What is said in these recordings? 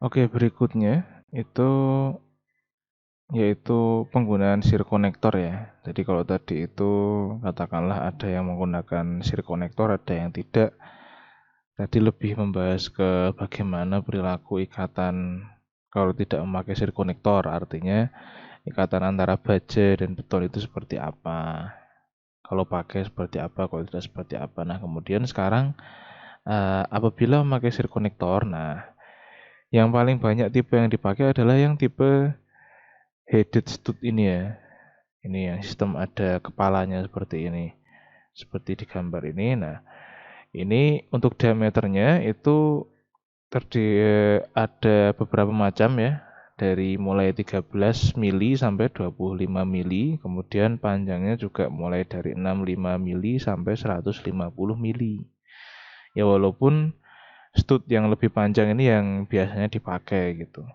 Oke, berikutnya itu yaitu penggunaan sir konektor ya. Jadi kalau tadi itu katakanlah ada yang menggunakan sir konektor, ada yang tidak. Tadi lebih membahas ke bagaimana perilaku ikatan kalau tidak memakai sir konektor, artinya ikatan antara baja dan beton itu seperti apa. Kalau pakai seperti apa, kalau tidak seperti apa. Nah, kemudian sekarang apabila memakai sir konektor, nah yang paling banyak tipe yang dipakai adalah yang tipe headed stud ini ya. Ini yang sistem ada kepalanya seperti ini. Seperti di gambar ini. Nah, ini untuk diameternya itu ada beberapa macam ya. Dari mulai 13 mili sampai 25 mili. Kemudian panjangnya juga mulai dari 65 mili sampai 150 mili. Ya walaupun stud yang lebih panjang ini yang biasanya dipakai gitu.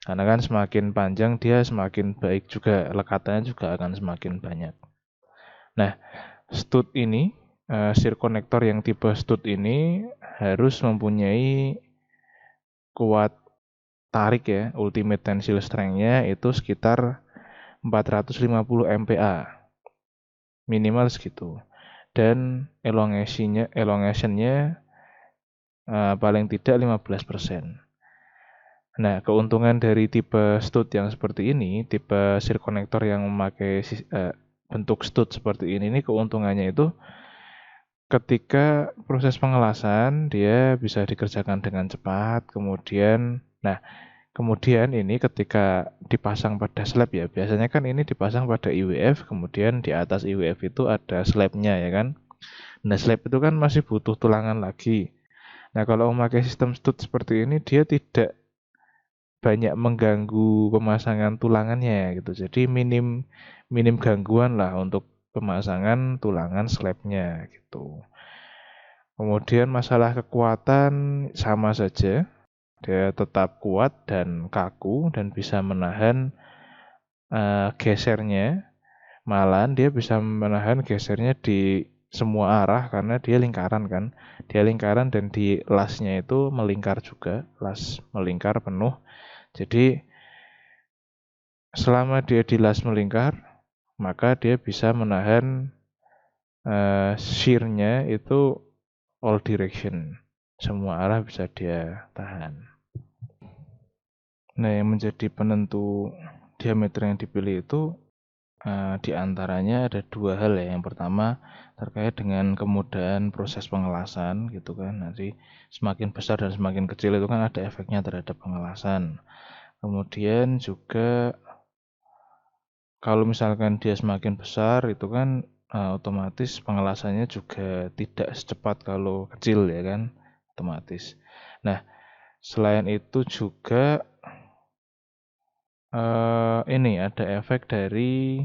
Karena kan semakin panjang dia semakin baik juga, lekatannya juga akan semakin banyak. Nah, stud ini, sir konektor yang tipe stud ini harus mempunyai kuat tarik ya, ultimate tensile strength-nya itu sekitar 450 MPa, minimal segitu. Dan elongationnya paling tidak 15%. Nah, keuntungan dari tipe stud yang seperti ini, tipe sir konektor yang memakai bentuk stud seperti ini keuntungannya itu ketika proses pengelasan dia bisa dikerjakan dengan cepat, kemudian ini ketika dipasang pada slab ya, biasanya kan ini dipasang pada IWF, kemudian di atas IWF itu ada slabnya ya kan. Nah, slab itu kan masih butuh tulangan lagi. Nah, kalau memakai sistem stud seperti ini dia tidak banyak mengganggu pemasangan tulangannya gitu. Jadi minim minim gangguan lah untuk pemasangan tulangan slabnya gitu. Kemudian masalah kekuatan sama saja, dia tetap kuat dan kaku dan bisa menahan gesernya. Malahan dia bisa menahan gesernya di semua arah karena dia lingkaran kan. Dia lingkaran dan di lasnya itu melingkar juga, las melingkar penuh. Jadi selama dia di las melingkar, maka dia bisa menahan shear-nya itu all direction. Semua arah bisa dia tahan. Nah, yang menjadi penentu diameter yang dipilih itu di antaranya ada dua hal ya. Yang pertama terkait dengan kemudahan proses pengelasan gitu kan. Nanti semakin besar dan semakin kecil itu kan ada efeknya terhadap pengelasan. Kemudian juga kalau misalkan dia semakin besar itu kan otomatis pengelasannya juga tidak secepat kalau kecil ya kan, otomatis. Nah, selain itu juga ini ada efek dari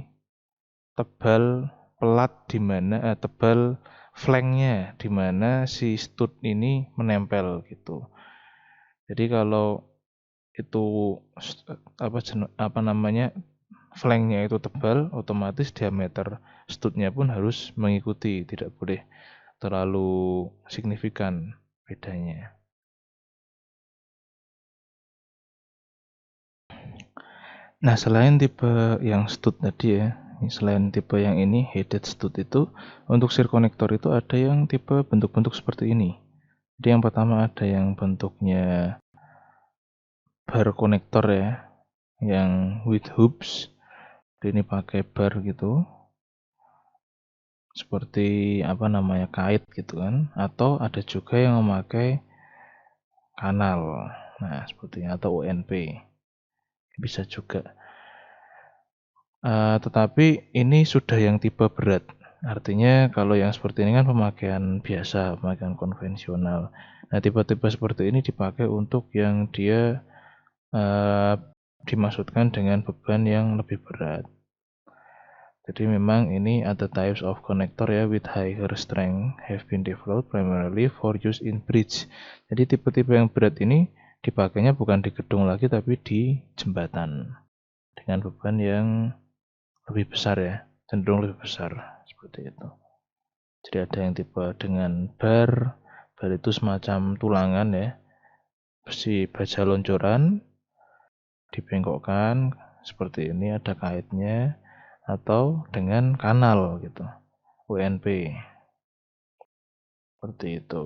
tebal pelat di mana tebal flanknya di mana si stud ini menempel gitu. Jadi kalau itu apa namanya flanknya itu tebal, otomatis diameter studnya pun harus mengikuti, tidak boleh terlalu signifikan bedanya. Nah, selain tipe yang stud tadi ya, selain tipe yang ini headed stud itu, untuk sir konektor itu ada yang tipe bentuk-bentuk seperti ini. Jadi yang pertama ada yang bentuknya bar konektor ya, yang with hoops. Ini pakai bar gitu, seperti apa namanya kait gitu kan, atau ada juga yang memakai kanal. Nah, sepertinya atau UNP. Bisa juga. Tetapi ini sudah yang tipe berat. Artinya kalau yang seperti ini kan pemakaian biasa, pemakaian konvensional. Nah, tipe-tipe seperti ini dipakai untuk yang dia dimaksudkan dengan beban yang lebih berat. Jadi memang ini ada types of connector ya with higher strength have been developed primarily for use in bridge. Jadi tipe-tipe yang berat ini dipakainya bukan di gedung lagi tapi di jembatan dengan beban yang lebih besar ya, cenderung lebih besar seperti itu. Jadi ada yang tipe dengan bar itu semacam tulangan ya. besi baja lonjoran dibengkokkan seperti ini, ada kaitnya, atau dengan kanal gitu, UNP seperti itu.